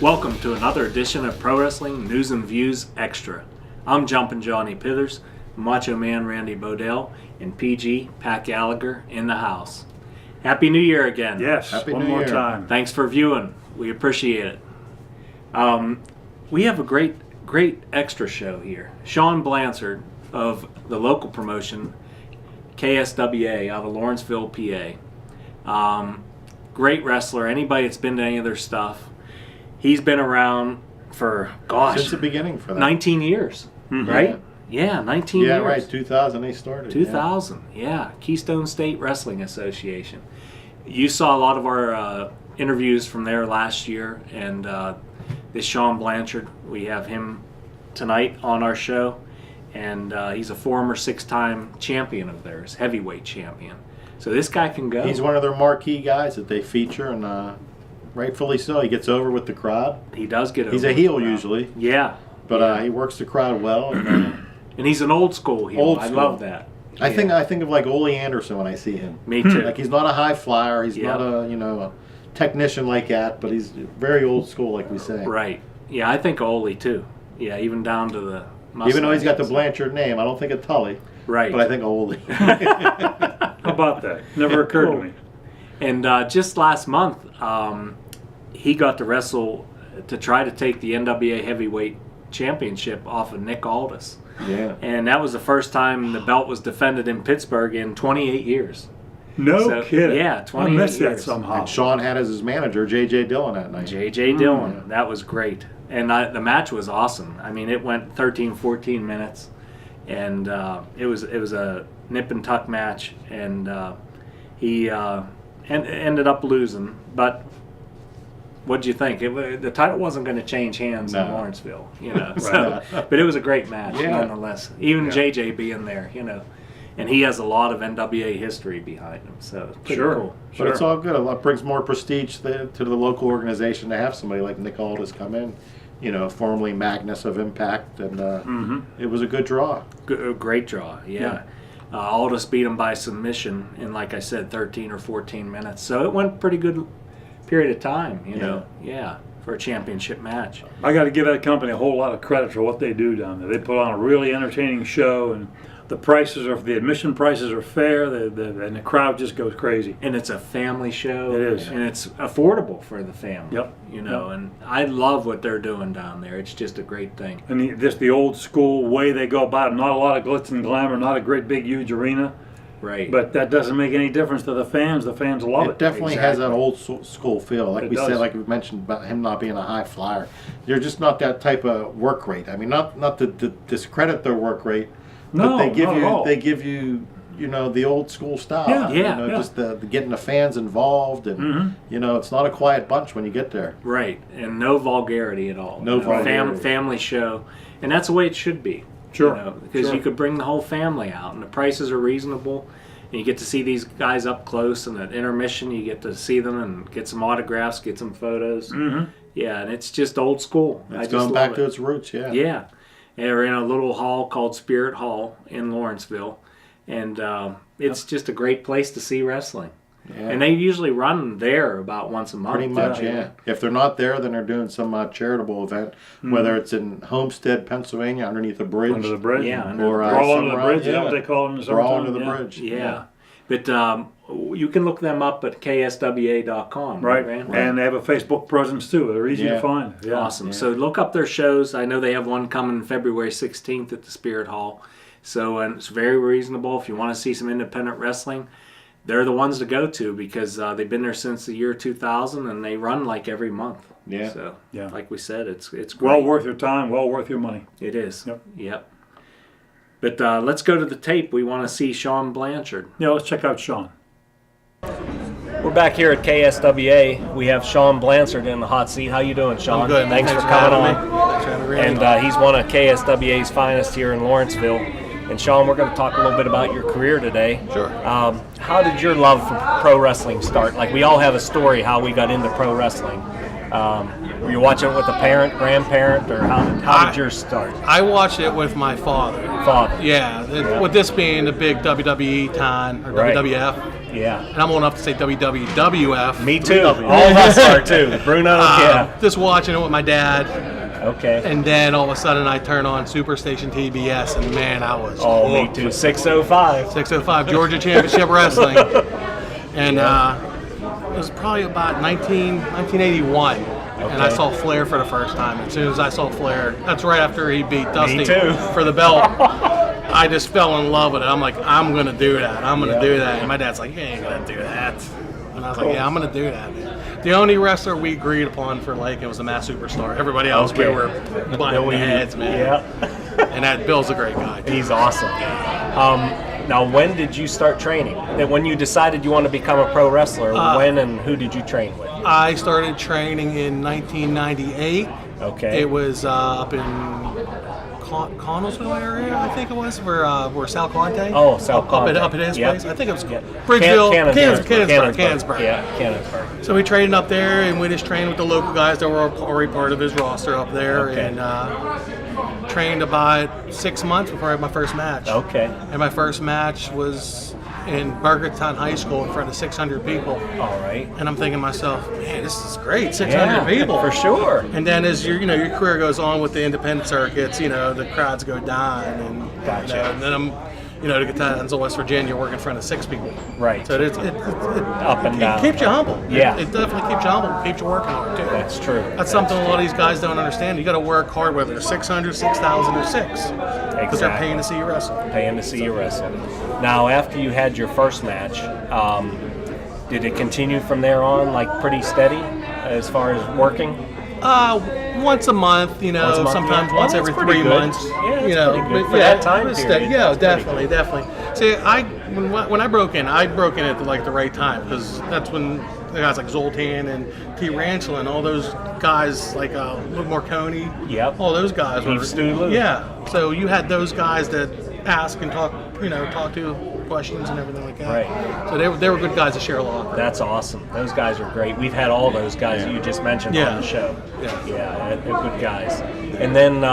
Welcome to another edition of Pro Wrestling News and Views Extra. I'm Jumpin' Johnny Pithers, Macho Man Randy Bodell, and PG Pat Gallagher in the house. Happy New Year again. Yes, Happy one New more Year. time. Thanks for viewing. We appreciate it. We have a great extra show here. Sean Blanchard of the local promotion KSWA out of Lawrenceville, PA. Great wrestler. Anybody that's been to any of their stuff, he's been around for, Since the beginning for that. 19 years, right? Yeah, 19 years. Yeah, right. 2000 they started. 2000, yeah. Keystone State Wrestling Association. You saw a lot of our interviews from there last year, and this Sean Blanchard, we have him tonight on our show, and he's a former 6-time champion of theirs, heavyweight champion. So this guy can go. He's one of their marquee guys that they feature, and rightfully so. He gets over with the crowd. He does get over. He's a with heel the crowd. usually, Yeah. but he works the crowd well. And, And he's an old school heel. Old I school. love that. I think of like Ole Anderson when I see him. Me too. Like he's not a high flyer. He's Yeah. not a technician like that, but he's very old school, like we say. Right. Yeah, I think Ole too. Yeah, even down to the mustache. Even though he's got the Blanchard name, I don't think of Tully. Right. But I think of Ole. How about that? Never occurred to me. And just last month, he got to wrestle to try to take the NWA Heavyweight Championship off of Nick Aldis. Yeah. And that was the first time the belt was defended in Pittsburgh in 28 years. No So, kidding. yeah, I 28 missed that years. somehow. And Sean had as his manager J.J. Dillon that night. J.J. Dillon, that was great. And the match was awesome. I mean, it went 13, 14 minutes. And it was a nip and tuck match. And he ended up losing. But what'd you think? The title wasn't going to change hands in No. Lawrenceville, So, but it was a great match, Yeah. nonetheless. Even Yeah. JJ being there, and he has a lot of NWA history behind him. So it's pretty Sure. cool. But it's all good. It brings more prestige to the local organization to have somebody like Nick Aldis come in, formerly Magnus of Impact, and it was a good draw. Great draw, yeah. Aldis beat him by submission in, like I said, 13 or 14 minutes. So it went pretty good period of time, for a championship match. I got to give that company a whole lot of credit for what they do down there. They put on a really entertaining show, and the admission prices are fair, and the crowd just goes crazy. And it's a family show. It is. And it's affordable for the family. Yep. And I love what they're doing down there. It's just a great thing. And just the old school way they go about it. Not a lot of glitz and glamour, not a great big huge arena. Right. But that doesn't make any difference to the fans. The fans love it. It definitely has that old school feel. Like It we does. said, like we mentioned about him not being a high flyer. They're just not that type of work rate. I mean, not to discredit their work rate, No, but they give not at all. the old school style. Yeah, yeah. Just the getting the fans involved, and it's not a quiet bunch when you get there. Right. And no vulgarity at all. No vulgarity. Family show. And that's the way it should be. Sure. Because Sure. you could bring the whole family out, and the prices are reasonable. And you get to see these guys up close, and at intermission, you get to see them and get some autographs, get some photos. Mm-hmm. Yeah, and it's just old school. I It's just going back love to it. its roots. Yeah. Yeah. And we're in a little hall called Spirit Hall in Lawrenceville. And it's just a great place to see wrestling. Yeah. And they usually run there about once a month. Pretty much, yeah. If they're not there, then they're doing some charitable event, whether it's in Homestead, Pennsylvania, underneath a bridge. Under the bridge. Yeah, under Or, We're all under the somewhere bridge. else, Is that what they call it in the They're all summertime? under the Yeah. bridge. Yeah. But you can look them up at kswa.com. Right. Rand? And they have a Facebook presence too. They're easy to Yeah. find. Yeah. Awesome. Yeah. So look up their shows. I know they have one coming February 16th at the Spirit Hall. So and it's very reasonable if you want to see some independent wrestling. They're the ones to go to because they've been there since the year 2000 and they run like every month. Yeah. So Yeah. like we said, it's great. Well worth your time. Well worth your money. It is. Yep. But let's go to the tape. We want to see Sean Blanchard. Yeah. Let's check out Sean. We're back here at KSWA. We have Sean Blanchard in the hot seat. How you doing, Sean? I'm good. Thanks for coming on. Thanks for having me. And he's one of KSWA's finest here in Lawrenceville. And Sean, we're going to talk a little bit about your career today. Sure. How did your love for pro wrestling start? Like, we all have a story how we got into pro wrestling. Were you watching it with a parent, grandparent, or how did yours start? I watched it with my father. Father. Yeah, with this being the big WWE time, or Right. WWF, Yeah. And I'm old enough to say WWWF. Me too. All of us are too. Bruno, yeah. Just watching it with my dad. Okay. And then all of a sudden I turn on Superstation TBS, and man, I was me too. 605. 605 Georgia Championship Wrestling. And it was probably about 1981. And I saw Flair for the first time. As soon as I saw Flair, that's right after he beat Dusty for the belt. I just fell in love with it. I'm like, I'm going to do that. I'm going to do that. And my dad's like, you ain't going to do that. And I was like, yeah, I'm going to do that, man. The only wrestler we agreed upon for Lake, it was the Mass Superstar. Everybody else, we were butting heads, man. Yeah. And that Bill's a great guy, too. He's awesome. Now, when did you start training? When you decided you want to become a pro wrestler, when and who did you train with? I started training in 1998. Okay. It was up in Connellsville area, I think it was, where Sal Conte. Oh, Sal Conte. Up at his place. I think it was Bridgeville, Canonsburg. Yeah, Canonsburg. So we trained up there, and we just trained with the local guys that were already part of his roster up there, and trained about 6 months before I had my first match. Okay. And my first match was in Burgertown High School in front of 600 people. All right. And I'm thinking to myself, man, this is great, 600 people. For sure. And then as your career goes on with the independent circuits, the crowds go down, and Gotcha. And then I'm, to get to West Virginia, working in front of 6 people. Right. So it up and down. It keeps you humble. Yeah. It definitely keeps you humble. It keeps you working hard too. That's true. That's something a lot of these guys don't understand. You got to work hard, whether it's 600, 6,000, or 6. Because they're paying to see you wrestle. Paying to see you wrestle. Now, after you had your first match, did it continue from there on, like pretty steady as far as working? Once a month, sometimes once every 3 months. Yeah, that's pretty good for that time period. Yeah, definitely. See, when I broke in at the right time, because that's when the guys like Zoltan and T. Ranchel and all those guys like Luke Marconi. Yep. All those guys were. Stu. Yeah. So you had those guys that ask and talk to questions and everything like that. Right. So they were good guys to share a lot. That's awesome. Those guys are great. We've had all those guys that you just mentioned on the show. Yeah, they're good guys. And then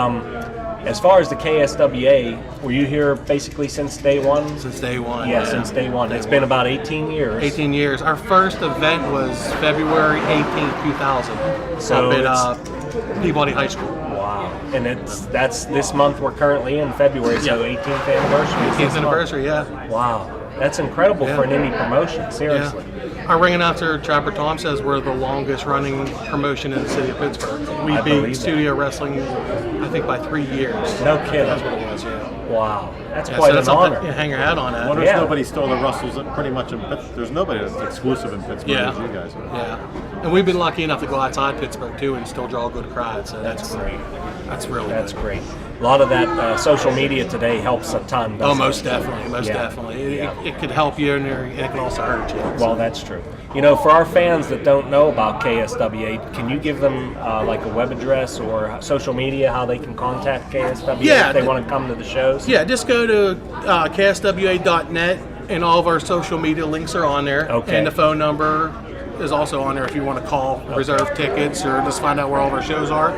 as far as the KSWA, were you here basically since day one? Since day one. Yeah, since day one. It's been about 18 years. 18 years. Our first event was February 18th, 2000. So up at Peabody High School. Wow. And that's this month we're currently in February, so 18th anniversary. 18th anniversary, yeah. Wow. That's incredible for an indie promotion, seriously. Yeah. Our ring announcer, Trapper Tom, says we're the longest running promotion in the city of Pittsburgh. We beat Studio Wrestling, I think, by 3 years. No kidding. That's what it was, yeah. Wow. That's quite an honor. Hang your hat on that. What if nobody stole the Russells pretty much in Pittsburgh? There's nobody that's exclusive in Pittsburgh as you guys are. Yeah. And we've been lucky enough to go outside Pittsburgh, too, and still draw a good crowd. So that's great. That's really That's good. great. A lot of that social media today helps a ton. Oh, most definitely. Most definitely. It could help you, and it can also hurt you. Well, that's true. For our fans that don't know about KSWA, can you give them like a web address or social media, how they can contact KSWA if they want to come to the shows? Yeah, just go to kswa.net, and all of our social media links are on there. Okay. And the phone number is also on there if you want to call, reserve tickets, or just find out where all of our shows are.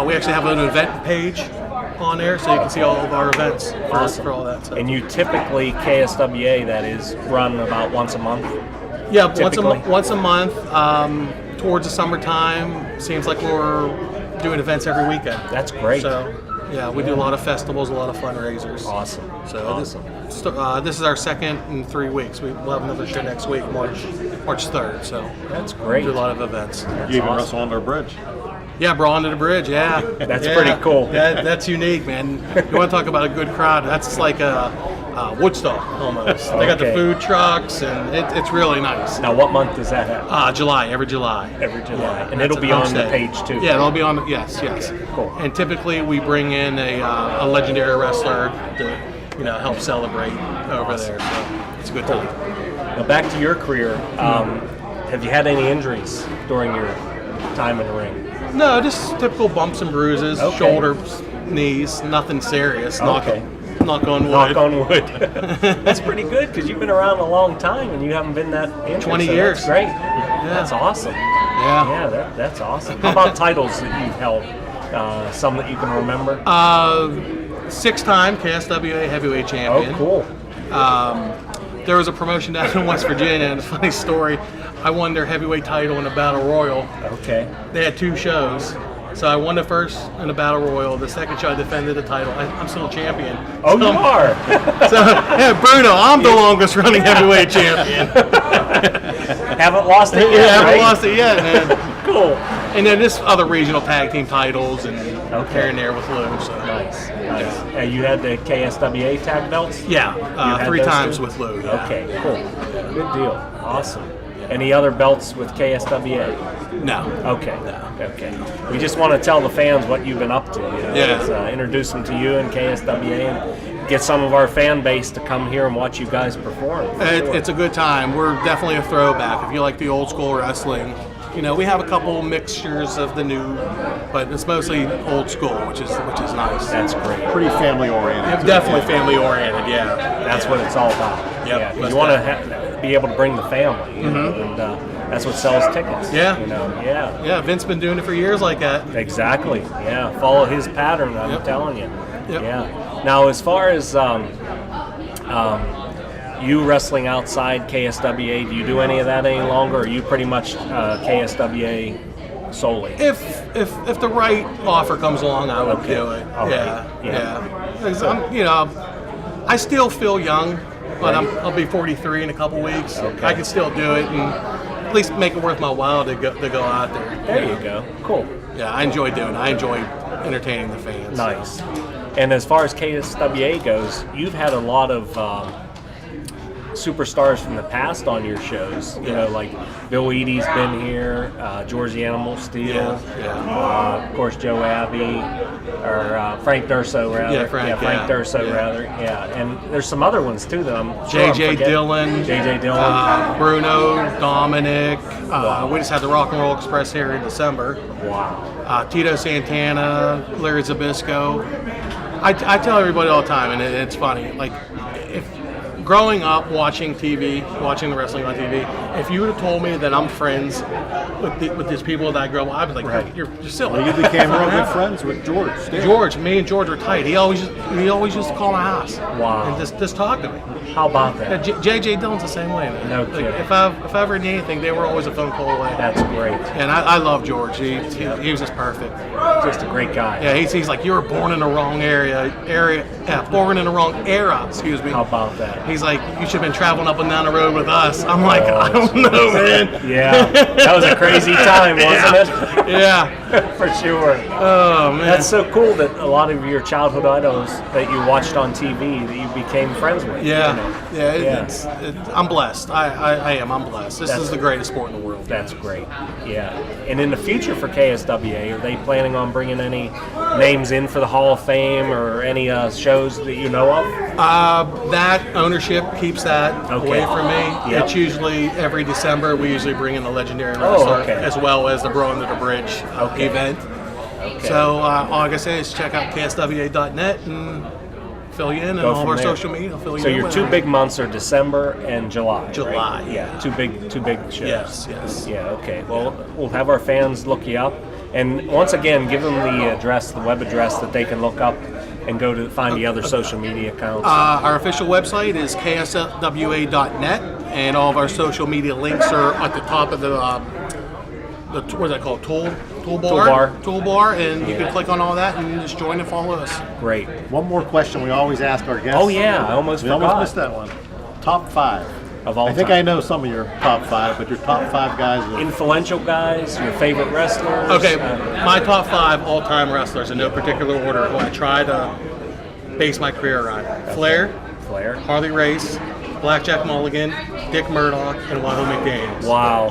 We actually have an event page on there, so you can see all of our events for all that. So. And you typically, KSWA, that is, run about once a month? Yeah, once a month. Towards the summertime, seems like we're doing events every weekend. That's great. So, yeah, we do a lot of festivals, a lot of fundraisers. Awesome. So awesome. This is our second in 3 weeks. We'll have another show next week, March 3rd. So that's great. We do a lot of events. You even wrestle under a bridge. Yeah, Brawl Under the Bridge, yeah. That's pretty cool. That's unique, man. You want to talk about a good crowd? That's like a Woodstock almost. They got the food trucks, and it's really nice. Now, what month does that happen? July, every July. Every July. Yeah, and it'll be on the page, too. Yeah, it'll be on, yes. Cool. And typically we bring in a legendary wrestler to, help celebrate over there. So it's a good time. Now, back to your career. Have you had any injuries during your time in the ring? No, just typical bumps and bruises, shoulders, knees, nothing serious. Knock on wood. Knock on wood. That's pretty good because you've been around a long time and you haven't been that injured. 20 so years. That's great. Yeah. That's awesome. Yeah. That's awesome. How about titles that you've held? Some that you can remember? 6-time KSWA heavyweight champion. Oh, cool. there was a promotion down in West Virginia, and a funny story, I won their heavyweight title in a battle royal. Okay. They had 2 shows. So I won the first in the battle royal. The second show I defended the title. I'm still champion. Oh, you are? So, yeah, Bruno, I'm the longest running heavyweight champion. Haven't lost it yet, Yeah, haven't right? lost it yet, man. Cool. And then this other regional tag team titles and here and there with Lou. So. Nice. And you had the KSWA tag belts? Yeah, had 3 those times too? with Lou. Yeah. Okay, cool. Good deal. Awesome. Any other belts with KSWA? No. Okay. Okay. We just want to tell the fans what you've been up to. You know? Yeah. Let's, introduce them to you and KSWA and get some of our fan base to come here and watch you guys perform. It's a good time. We're definitely a throwback. If you like the old school wrestling, you know, we have a couple mixtures of the new, but it's mostly old school, which is nice. That's great. Pretty family oriented. Definitely family oriented. Yeah. That's what it's all about. Yep, Yeah. 'Cause most you want to be able to bring the family, you know, and that's what sells tickets. Yeah. You know. Yeah. Yeah, Vince been doing it for years like that. Exactly. Yeah. Follow his pattern. I'm Yep. telling you. Yep. Yeah. Now, as far as you wrestling outside KSWA, do you do any of that any longer? Or are you pretty much KSWA solely? If the right offer comes along, I would do it. All right. Yeah. 'Cause you know, I still feel young, but I'll be 43 in a couple weeks. Okay. I can still do it and at least make it worth my while to go out there. There you go. Cool. Yeah, I enjoy doing it. I enjoy entertaining the fans. Nice. And as far as KSWA goes, you've had a lot of superstars from the past on your shows. You know, like Bill Eadie's been here, George the Animal Steel, of course Joe Abbey, or Frank Durso rather. Yeah, Frank Durso rather. Yeah, and there's some other ones too that I'm sure I'm JJ forgetting. Dillon, JJ Dillon. Bruno, Dominic. We just had the Rock and Roll Express here in December. Wow. Tito Santana, Larry Zbyszko. I tell everybody all the time, and it's funny. Like, if growing up watching TV, watching the wrestling on TV, if you would have told me that I'm friends with these people that I grew up with, I'd be like, you're silly. Well, you became real good friends with George. George, me and George were tight. He always used to call my house. Wow. And just talk to me. How about that? JJ Dillon's the same way, man. No Like, kidding. if I ever need anything, they were always a phone call away. That's great. And I love George. He was just perfect. Just a great guy. Yeah, he's like, you were born in the wrong born in the wrong era, excuse me. How about that? He's like, you should have been traveling up and down the road with us. I'm like, I don't know, man. Yeah. That was a crazy time, wasn't it? Yeah. For sure. Oh, man. That's so cool that a lot of your childhood idols that you watched on TV that you became friends with. Yeah. You know? Yeah. I'm blessed. I am. I'm blessed. This is the greatest sport in the world. That's great. Yeah. And in the future for KSWA, are they planning on bringing any names in for the Hall of Fame or any shows that you know of? That ownership keeps that away from me. Yep. It's usually every December we usually bring in the legendary wrestler as well as the Bro Under the Bridge event. Okay. So all I can say is check out kswa.net and fill you in, and all of our social media will fill you in. So your with 2 it. big months are December and July. July, right? yeah. Two big shows. Yes. Yeah. Okay. Well, we'll have our fans look you up, and once again, give them the address, the web address that they can look up and go to find the other social media accounts. Our official website is kswa.net, and all of our social media links are at the top of the what's that called? Toolbar, and you can click on all that and just join and follow us. Great. One more question we always ask our guests. Oh yeah, I almost We forgot. almost missed that one. Top 5. Of all I think time. I know some of your top 5, but your top 5 guys. Influential guys, your favorite wrestlers. Okay, my top 5 all-time wrestlers in no particular order who I try to base my career on. Flair, Harley Race, Blackjack Mulligan, Dick Murdoch, and Wahoo McDaniels. Wow,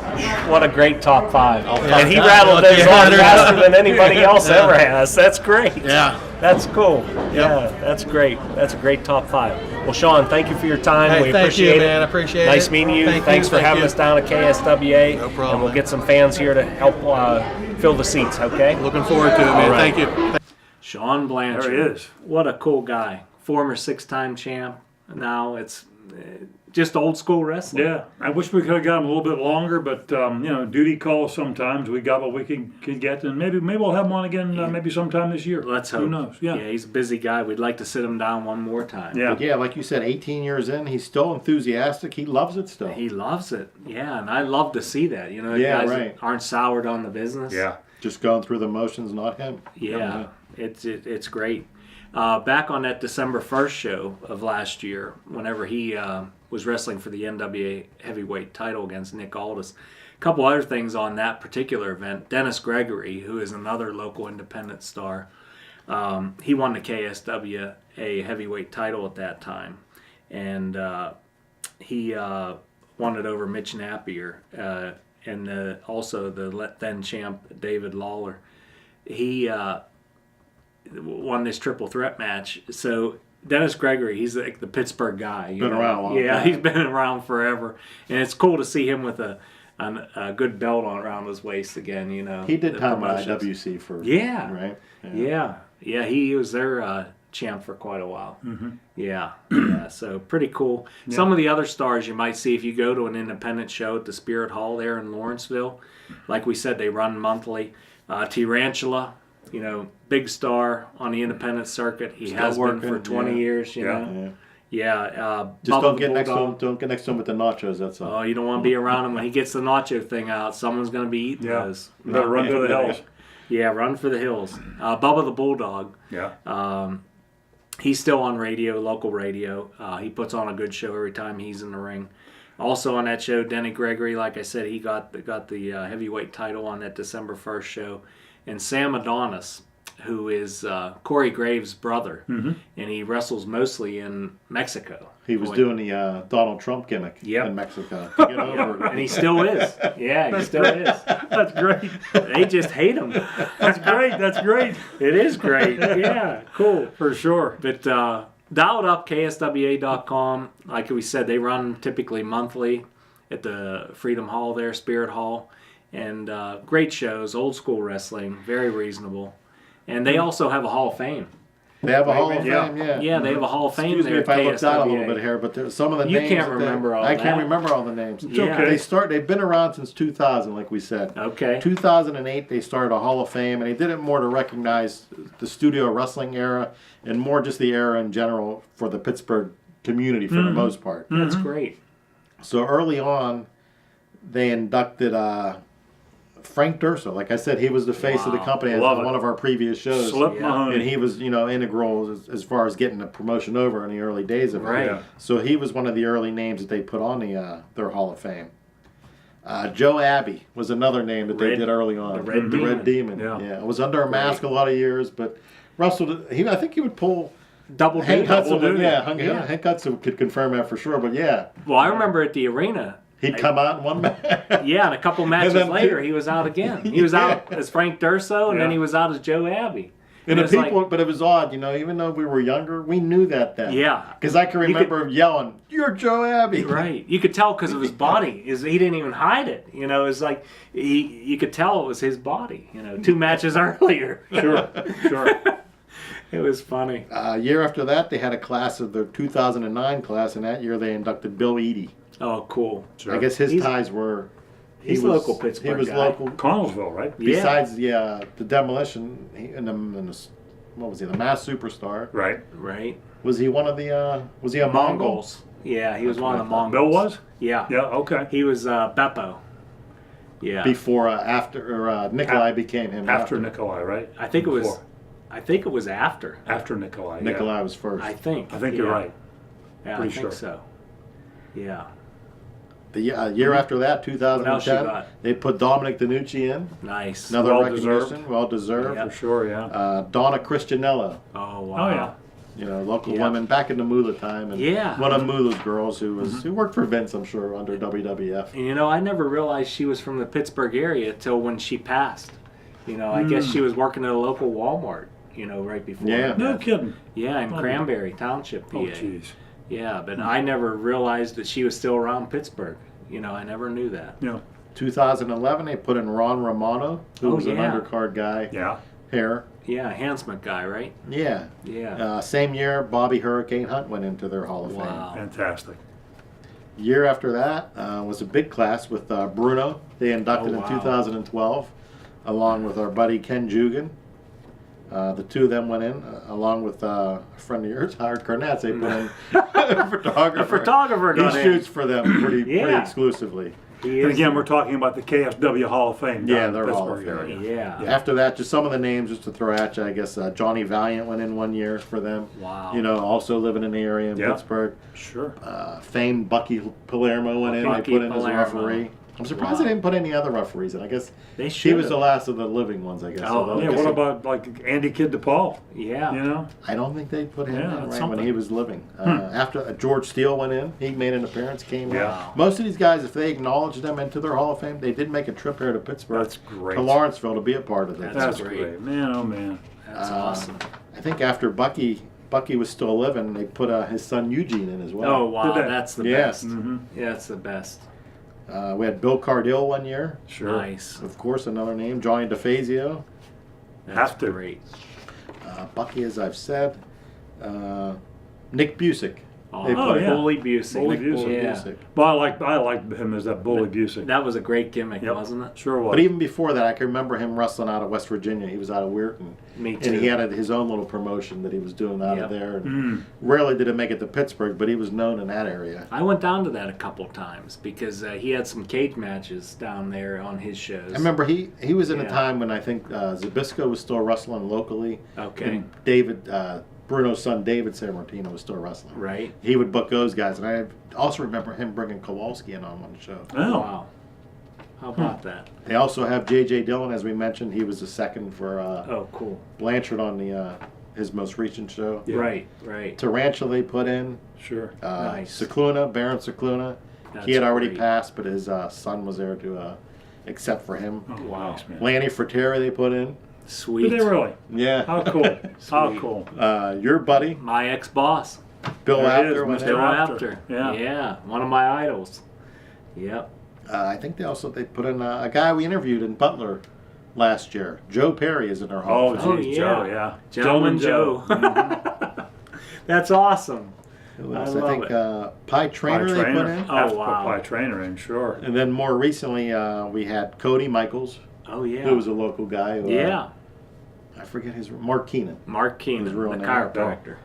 what a great top 5. Yeah. And he rattled those on faster than anybody else Yeah. ever has. That's great. Yeah. That's cool. Yeah, that's great. That's a great top 5. Well, Sean, thank you for your time. Hey, we thank appreciate you, it. man. I appreciate Nice it. meeting you. Thank Thanks you. for Thank having you. us down at KSWA. No problem, And we'll man. get some fans here to help fill the seats, okay? Looking forward to it, man. All right. Thank you. Sean Blanchard. There he is. What a cool guy. Former 6-time champ. Now it's just old school wrestling. Yeah, I wish we could have got him a little bit longer, but duty calls sometimes. We got what we could get, and maybe we'll have him on again maybe sometime this year. Let's hope. Who knows? Yeah. He's a busy guy. We'd like to sit him down one more time. Yeah. But yeah, like you said, 18 years in, he's still enthusiastic. He loves it still. He loves it. Yeah, and I love to see that. Yeah, guys right. that aren't soured on the business. Yeah. Just going through the motions, not him. Yeah, it's great. Back on that December 1st show of last year, whenever he was wrestling for the NWA heavyweight title against Nick Aldis, a couple other things on that particular event. Dennis Gregory, who is another local independent star, he won the KSWA heavyweight title at that time, and he won it over Mitch Napier and also the then champ David Lawler. He won this triple threat match. So Dennis Gregory, he's like the Pittsburgh guy. Been around a long time. He's been around forever, and it's cool to see him with a good belt on around his waist again. He did the time at promotions. IWC for Yeah. right. Yeah. He was their champ for quite a while. Mm-hmm. Yeah. So pretty cool. Yeah. Some of the other stars you might see if you go to an independent show at the Spirit Hall there in Lawrenceville. Like we said, they run monthly. Tarantula, big star on the independent circuit. He Still has working, been for 20 years. You know. Yeah. Bubba Just don't the get next to him. Bulldog. Don't get next to him with the nachos. That's all. Oh, you don't want to be around him when he gets the nacho thing out. Someone's going to be eating those. You better run to the hills. Yeah, run for the hills. Bubba the Bulldog. Yeah. He's still on radio, local radio. He puts on a good show every time he's in the ring. Also on that show, Denny Gregory, like I said, he got the heavyweight title on that December 1st show. And Sam Adonis, who is Corey Graves' brother, and he wrestles mostly in Mexico. He was doing the Donald Trump gimmick in Mexico to get over. And he still is. Yeah, he still is. That's great. They just hate him. That's great. That's great. It is great. Yeah, cool. For sure. But dial it up, kswa.com. Like we said, they run typically monthly at the Freedom Hall there, Spirit Hall. And great shows, old school wrestling, very reasonable. And they also have a Hall of Fame. They have a Hall of Yeah. Fame, yeah. Yeah, they have a Hall of Fame Excuse there me at if I looked out a little KSWA. bit here, but there's some of the You names. can't that they- remember all I that. can't remember all the names. Yeah. okay. They've been around since 2000, like we said. Okay. 2008, they started a Hall of Fame, and they did it more to recognize the studio wrestling era and more just the era in general for the Pittsburgh community for the most part. That's great. So early on, they inducted Frank Durso. Like I said, he was the face of the Wow. company Love on it. one of our previous shows. Slip Yeah. Mahoney. And he was, integral as far as getting the promotion over in the early days of it. Right. Yeah. So he was one of the early names that they put on their Hall of Fame. Joe Abbey was another name that they Red- did early on. the Red Demon. Red Demon. Yeah. It was under a mask a lot of years, but wrestled. I think he would pull. Double Hank duty. Hudson, duty. Hank Hudson could confirm that for sure. But yeah, Well, I remember at the arena. he'd come out in one match. Yeah, and a couple matches then later, two- he was out again. He was out as Frank Durso, and then Yeah. he was out as Joe Abbey. And the it's people, like- but it was odd, even though we were younger, we knew that then. Yeah. Because I can remember yelling, "You're Joe Abbey!" Right, you could tell because of his body. He didn't even hide it. It's like you could tell it was his body. 2 matches earlier. Sure. It was funny. A year after that, they had a class of the 2009 class, and that year they inducted Bill Eadie. Oh, cool. I guess his He's- ties were. he's was, local Pittsburgh He was guy. local. Connellsville, right? Yeah. Besides the demolition, what was he? The Mass Superstar. Right. Right. Was he one of the? Was he a Mongol? Mongols. Yeah, he was one of the what I Mongols. Bill was? Yeah. Yeah, okay. He was Beppo. Yeah. Before, after Nikolai became him. After Nikolai, right? I think it was. Before. I think it was after. After Nikolai. Yeah. Nikolai was first. I think. I think you're Yeah. right. Yeah, Pretty I think sure. so. Yeah. The year after that, What else you 2010, got? they put Dominic DiNucci in. Nice. Another Well-deserved. recognition, well deserved. Yeah. For sure, yeah. Donna Christianello, Oh wow. Oh, yeah. local Yeah. women back in the Moolah time, and Yeah. one of Moolah's girls who worked for Vince, I'm sure, under WWF. And I never realized she was from the Pittsburgh area till when she passed. I guess she was working at a local Walmart. Right before. Yeah. her No death. kidding. Yeah, in Oh. Cranberry Township, PA. Oh, jeez. Yeah, but I never realized that she was still around Pittsburgh. I never knew that. Yeah. 2011, they put in Ron Romano, who Oh, was an yeah. undercard guy. Yeah. Hair. Yeah, Hansman guy, right? Yeah. Yeah. Same year, Bobby Hurricane Hunt went into their Hall of Fame. Wow. Fantastic. Year after that was a big class with Bruno. They inducted Oh, wow. in 2012, along with our buddy Ken Jugan. The two of them went in, along with a friend of yours, Howard Cornetz. They put in a photographer. A photographer He got in. shoots for them pretty Yeah. exclusively. He And is- again, we're talking about the KSW Hall of Fame. Yeah, down in they're the Hall of Pittsburgh Fame. area. Yeah. After that, just some of the names just to throw at you. I guess Johnny Valiant went in 1 year for them. Wow. You know, also living in the area in Yeah. Pittsburgh. Sure. Famed Bucky Palermo went in. Bucky They put in as a Palermo. referee. I'm surprised Wow. they didn't put any other referees in. I guess They he should. was the last of the living ones. I guess. Oh, Although I Yeah, guess what he- about like Andy Kid DePaul? Yeah. You know? I don't think they put him Yeah, in that's right when something. he was living. After George Steele went in, he made an appearance, came Yeah. in. Most of these guys, if they acknowledge them into their Hall of Fame, they did make a trip here to Pittsburgh, That's great. to Lawrenceville to be a part of it. That's That's great. great. Man, oh man. That's awesome. I think after Bucky was still living, they put his son Eugene in as well. Oh wow, Did they? that's the Yeah. best. Mm-hmm. Yeah, that's the best. We had Bill Cardill 1 year. Sure. Nice. Of course, another name, Johnny DeFazio. That's Have to. great. Bucky, as I've said. Nick Busick. Oh, They put yeah. Bully Busey. Bully Nick Busey. Yeah. Busick. Well, I like him as that Bully Busey. That was a great gimmick, Yep. wasn't it? Sure was. But even before that, I can remember him wrestling out of West Virginia. He was out of Weirton. Me And too. he had his own little promotion that he was doing out Yep. of there. And Mm. rarely did it make it to Pittsburgh, but he was known in that area. I went down to that a couple times because he had some cage matches down there on his shows. I remember he was in a Yeah. time when I think Zabisco was still wrestling locally. Okay. And David, Bruno's son, David Sammartino, was still wrestling. Right. He would book those guys. And I also remember him bringing Kowalski in on one show. Oh. Wow. How about that? They also have J.J. Dillon, as we mentioned. He was the second for Oh, cool. Blanchard on his most recent show. Yeah. Right. Right. Tarantula they put in. Sure. Nice. Cicluna, Baron Cicluna. That's He had already great. passed, but his son was there to accept for him. Oh, Wow. Thanks, man. Lanny Fratteri they put in. Sweet. Did they really? Yeah. How cool. How Sweet. cool. Your buddy, My ex-boss, Bill There it is, Apter, went Mr. Bill in. Apter. Apter. Yeah. Yeah. One of my idols. Yep. I think they put in a guy we interviewed in Butler last year. Joe Perry is in their Hall Oh, of Fame. geez, yeah. Joe, yeah. Gentleman Joe. That's awesome. Who I else? love I think it. Pie Trainer they put in. Oh, Have to put wow. Pie Trainer in, sure. And then more recently, we had Cody Michaels, Oh yeah. who was a local guy. Who, Yeah. I forget his Mark Keenan. Mark His Keenan, real the name. chiropractor.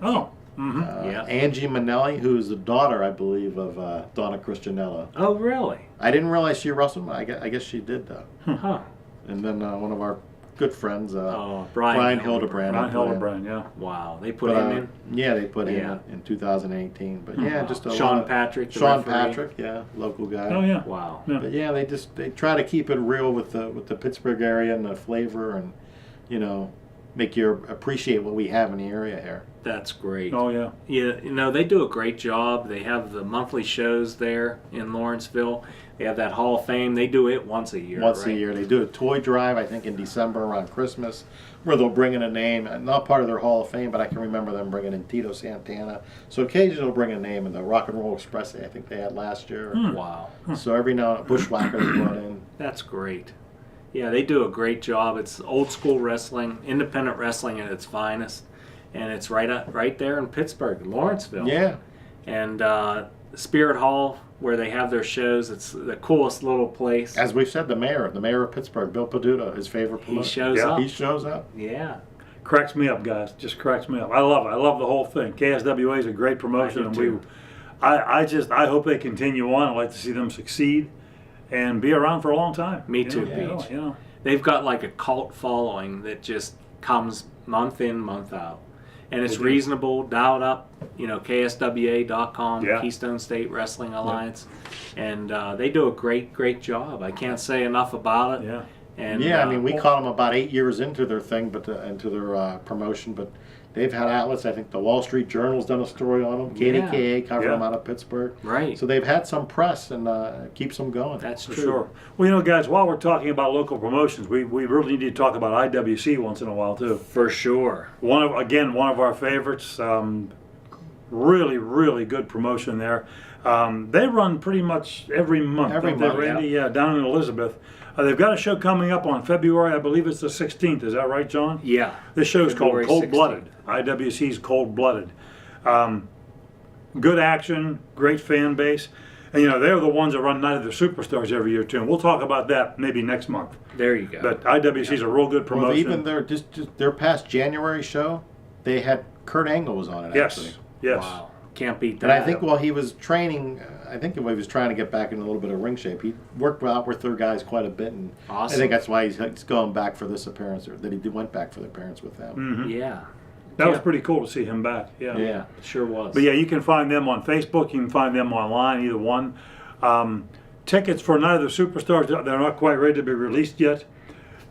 Oh. Mm-hmm. Yeah. Angie Manelli, who's the daughter, I believe, of Donna Christianello. Oh really? I didn't realize she wrestled. I guess she did, though. Huh. And then one of our good friends, Oh, Brian Brian Hildebrand. Ron they put in. Hildebrand, yeah. Wow. They put But, him in. yeah, they put Yeah. him in 2018. But yeah, Wow. just a Sean lot of- Patrick, the Sean referee. Patrick, yeah, local guy. Oh, yeah. Wow. Yeah. But yeah, they try to keep it real with the Pittsburgh area and the flavor, and make you appreciate what we have in the area here. That's great. Oh, yeah. Yeah, they do a great job. They have the monthly shows there in Lawrenceville. They have that Hall of Fame. They do it once a year. Once right? a year, they do a toy drive. I think in December around Christmas, where they'll bring in a name, not part of their Hall of Fame, but I can remember them bringing in Tito Santana. So occasionally they'll bring a name in the Rock and Roll Express. I think they had last year. Wow. So every now and then, Bushwhackers brought in. That's great. Yeah, they do a great job. It's old school wrestling, independent wrestling at its finest, and it's right there in Pittsburgh, Lawrenceville. Yeah. And Spirit Hall, where they have their shows, it's the coolest little place. As we've said, the mayor of Pittsburgh, Bill Peduto, his favorite He promotion. shows Yeah, up. He shows up. Yeah. Cracks me up, guys. Just cracks me up. I love it. I love the whole thing. KSWA is a great promotion, I do and too. I hope they continue on. I'd like to see them succeed and be around for a long time. Me You too, know, Peach. you know. They've got like a cult following that just comes month in, month out. And it's They do. reasonable, dialed up, KSWA.com, Yeah. Keystone State Wrestling Alliance. And they do a great job. I can't say enough about it. Yeah. And, Yeah, I mean, we caught them about 8 years into their thing, into their promotion, but they've had outlets. I think the Wall Street Journal's done a story on them. Yeah. KDKA covered Yeah. them out of Pittsburgh. Right. So they've had some press, and keeps them going. That's For true. sure. Well, guys, while we're talking about local promotions, we really need to talk about IWC once in a while too. For sure. One of our favorites. Really good promotion there. They run pretty much every month. Every don't they, month, Randy? Yeah, down in Elizabeth. They've got a show coming up on February. I believe it's the 16th. Is that right, John? Yeah. This show is called February Cold Blooded. IWC's Cold Blooded. good action, great fan base. And, they're the ones that run Night of the Superstars every year, too. And we'll talk about that maybe next month. There you go. But IWC is a real good promotion. Well, even their past January show, they had Kurt Angle was on it, actually. Yes. Wow. Can't beat that. And I think while he was training, I think while he was trying to get back in a little bit of ring shape, he worked out with their guys quite a bit. And Awesome. I think that's why he's going back for this appearance, or that he went back for the appearance with them. Mm-hmm. Yeah. That was pretty cool to see him back. Yeah. Yeah. Sure was. But yeah, you can find them on Facebook. You can find them online, either one. Tickets for Night of the Superstars, they're not quite ready to be released yet.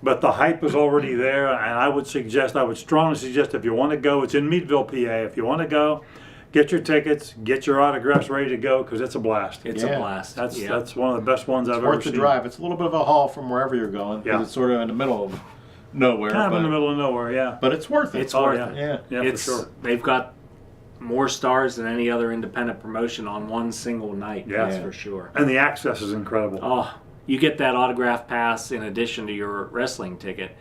But the hype is already there. And I would strongly suggest if you want to go, it's in Meadville, PA. If you want to go, get your tickets, get your autographs ready to go, because it's a blast. It's a blast. That's one of the best ones I've It's ever worth seen. the drive. It's a little bit of a haul from wherever you're going, because Yeah. it's sort of in the middle of nowhere. Kind of in but- the middle of nowhere, yeah. But it's worth it. It's worth yeah. it. Yeah. Yeah, It's for sure. They've got more stars than any other independent promotion on one single night. Yeah. That's for sure. And the access is incredible. Oh, you get that autograph pass in addition to your wrestling ticket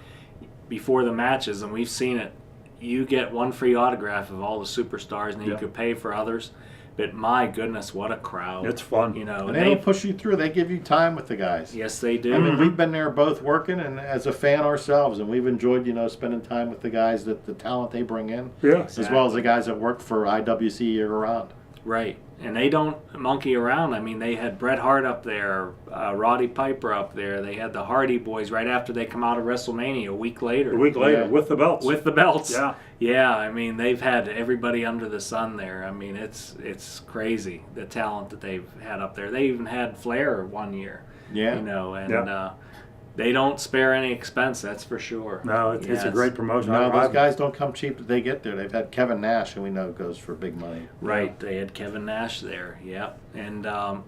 before the matches, and we've seen it. You get one free autograph of all the superstars, and then you Yeah. could pay for others. But my goodness, what a crowd! It's fun. And they don't push you through. They give you time with the guys. Yes, they do. I mean, we've been there both working and as a fan ourselves, and we've enjoyed, spending time with the guys, the talent they bring in, Yeah. as well as the guys that work for IWC year round. Right. And they don't monkey around. I mean, they had Bret Hart up there, Roddy Piper up there. They had the Hardy Boys right after they come out of WrestleMania a week later. A week later, Yeah. with the belts. With the belts. Yeah. Yeah, I mean, they've had everybody under the sun there. I mean, it's crazy, the talent that they've had up there. They even had Flair one year. Yeah. And they don't spare any expense, that's for sure. No, it's a great promotion. No, I- those guys don't come cheap. They get there. They've had Kevin Nash, who we know goes for big money. Right, they had Kevin Nash there, yeah. And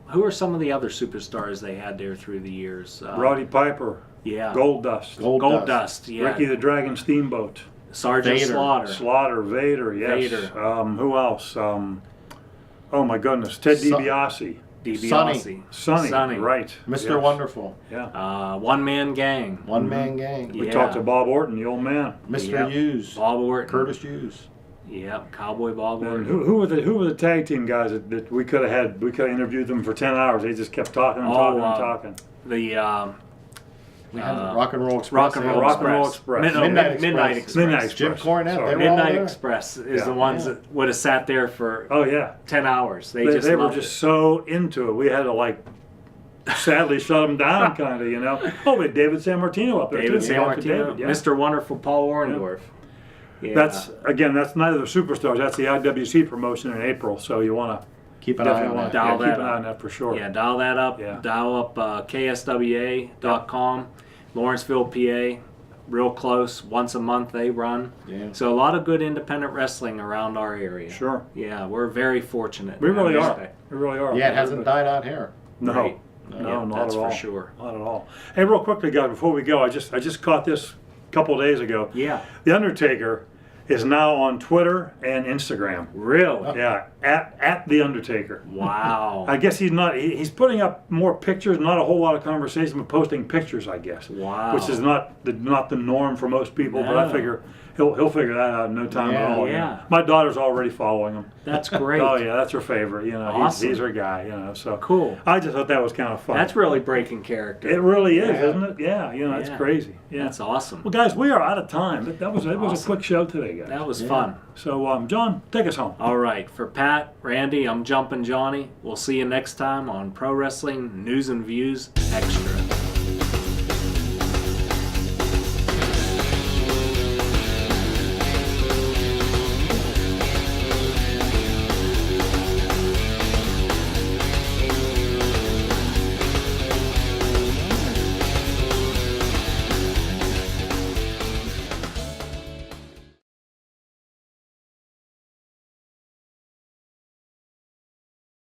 who are some of the other superstars they had there through the years? Roddy Piper, Yeah. Gold Dust, Gold Dust, yeah. Ricky the Dragon Steamboat, Sergeant Vader. Slaughter. Vader, yes. Vader. Who else? Oh my goodness, Ted DiBiase. DiBiase. Sonny, right. Mr. Yes. Wonderful. Yeah. One Man Gang. One man gang. We Yeah. talked to Bob Orton, the old man. Mr. Yep. Hughes. Bob Orton. Curtis Hughes. Yep, Cowboy Bob And Orton. who were the tag team guys that we could have had? We could have interviewed them for 10 hours. They just kept talking and talking and talking. The We had Rock and Roll Express. Rock and Roll Rock and Roll Express. Express. Midnight Express. Midnight Express. Jim Cornette. Sorry. They were all Midnight there. Express is Yeah. the ones that would have sat there for Oh yeah. 10 hours. They They just were loved just it. so into it. We had to sadly shut them down, kind of, Oh, we had David Sammartino up there David too. Talked to Sammartino, David, yeah. Mr. Wonderful Paul Orndorff. Yeah. That's Night of the Superstars. That's the IWC promotion in April. So you want to Keep an eye on that. Dial keep that an eye up. on that for sure. Yeah, dial that up. Yeah. Dial up kswa.com, Lawrenceville, PA. Real close. Once a month they run. Yeah. So a lot of good independent wrestling around our area. Sure. Yeah, we're very fortunate. We in that really are. respect. We really are. Yeah, it hasn't died out here. No. Right. No, Yeah, not that's at all. for sure. Not at all. Hey, real quickly, guys, before we go, I just caught this a couple of days ago. Yeah. The Undertaker is now on Twitter and Instagram. Really? Yeah, at the Undertaker. Wow. I guess he's putting up more pictures, not a whole lot of conversation, but posting pictures, I guess. Wow. Which is not the norm for most people, but I No. figure he'll figure that out in no time Yeah. at all. Yeah. My daughter's already following him. That's great. Oh yeah, that's her favorite. Awesome. He's her guy. So Cool. I just thought that was kind of fun. That's really breaking character. It really is, Yeah. isn't it? Yeah, that's Yeah. crazy. Yeah. That's awesome. Well, guys, we are out of time. It was a Awesome. quick show today, guys. That was fun. So, John, take us home. All right. For Pat, Randy, I'm Jumpin' Johnny. We'll see you next time on Pro Wrestling News and Views Extra.